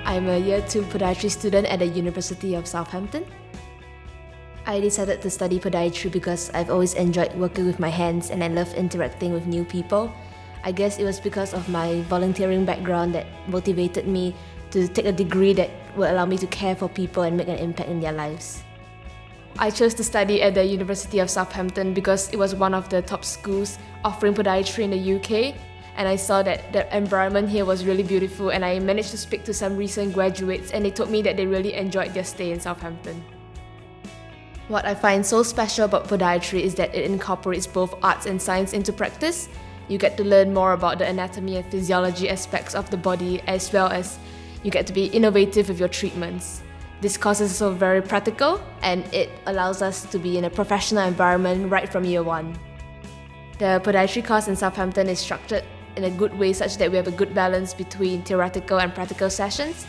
I'm a Year 2 Podiatry student at the University of Southampton. I decided to study podiatry because I've always enjoyed working with my hands and I love interacting with new people. I guess it was because of my volunteering background that motivated me to take a degree that will allow me to care for people and make an impact in their lives. I chose to study at the University of Southampton because it was one of the top schools offering podiatry in the UK, and I saw that the environment here was really beautiful, and I managed to speak to some recent graduates and they told me that they really enjoyed their stay in Southampton. What I find so special about podiatry is that it incorporates both arts and science into practice. You get to learn more about the anatomy and physiology aspects of the body, as well as you get to be innovative with your treatments. This course is also very practical and it allows us to be in a professional environment right from year one. The podiatry course in Southampton is structured in a good way such that we have a good balance between theoretical and practical sessions.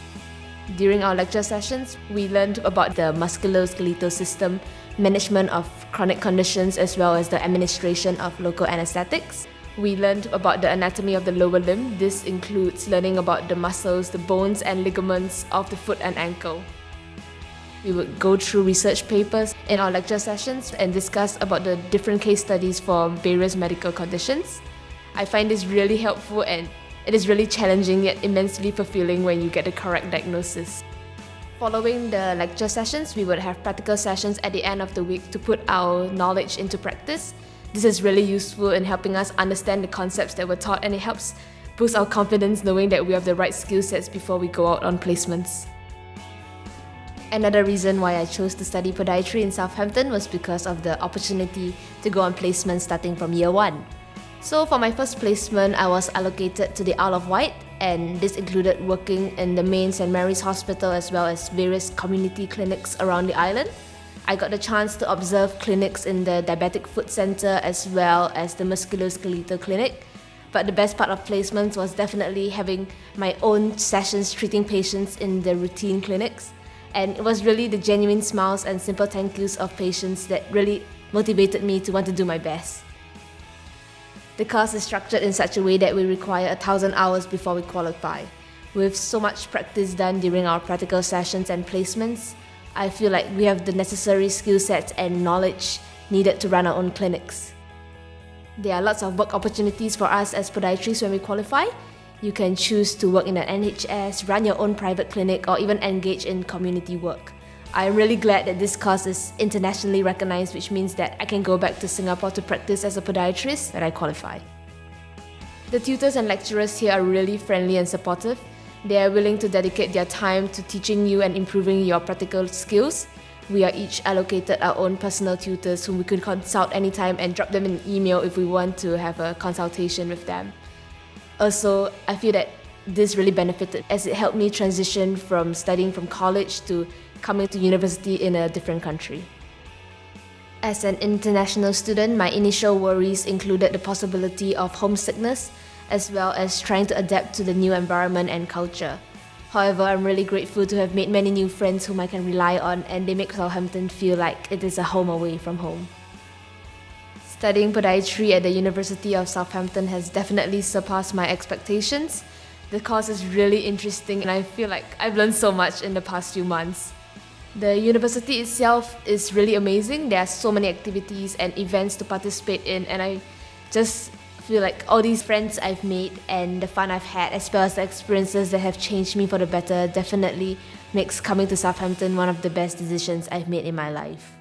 During our lecture sessions, we learned about the musculoskeletal system, management of chronic conditions, as well as the administration of local anesthetics. We learned about the anatomy of the lower limb. This includes learning about the muscles, the bones and ligaments of the foot and ankle. We would go through research papers in our lecture sessions and discuss about the different case studies for various medical conditions. I find this really helpful and it is really challenging yet immensely fulfilling when you get the correct diagnosis. Following the lecture sessions, we would have practical sessions at the end of the week to put our knowledge into practice. This is really useful in helping us understand the concepts that were taught, and it helps boost our confidence knowing that we have the right skill sets before we go out on placements. Another reason why I chose to study podiatry in Southampton was because of the opportunity to go on placement starting from year 1. So for my first placement, I was allocated to the Isle of Wight, and this included working in the main St Mary's Hospital as well as various community clinics around the island. I got the chance to observe clinics in the Diabetic Foot Centre as well as the Musculoskeletal Clinic. But the best part of placements was definitely having my own sessions treating patients in the routine clinics. And it was really the genuine smiles and simple thank yous of patients that really motivated me to want to do my best. The course is structured in such a way that we require 1,000 hours before we qualify. With so much practice done during our practical sessions and placements, I feel like we have the necessary skill sets and knowledge needed to run our own clinics. There are lots of work opportunities for us as podiatrists when we qualify. You can choose to work in an NHS, run your own private clinic, or even engage in community work. I'm really glad that this course is internationally recognized, which means that I can go back to Singapore to practice as a podiatrist when I qualify. The tutors and lecturers here are really friendly and supportive. They are willing to dedicate their time to teaching you and improving your practical skills. We are each allocated our own personal tutors whom we can consult anytime and drop them an email if we want to have a consultation with them. Also, I feel that this really benefited as it helped me transition from studying from college to coming to university in a different country. As an international student, my initial worries included the possibility of homesickness as well as trying to adapt to the new environment and culture. However, I'm really grateful to have made many new friends whom I can rely on, and they make Southampton feel like it is a home away from home. Studying podiatry at the University of Southampton has definitely surpassed my expectations. The course is really interesting and I feel like I've learned so much in the past few months. The university itself is really amazing. There are so many activities and events to participate in, and I just feel like all these friends I've made and the fun I've had as well as the experiences that have changed me for the better definitely makes coming to Southampton one of the best decisions I've made in my life.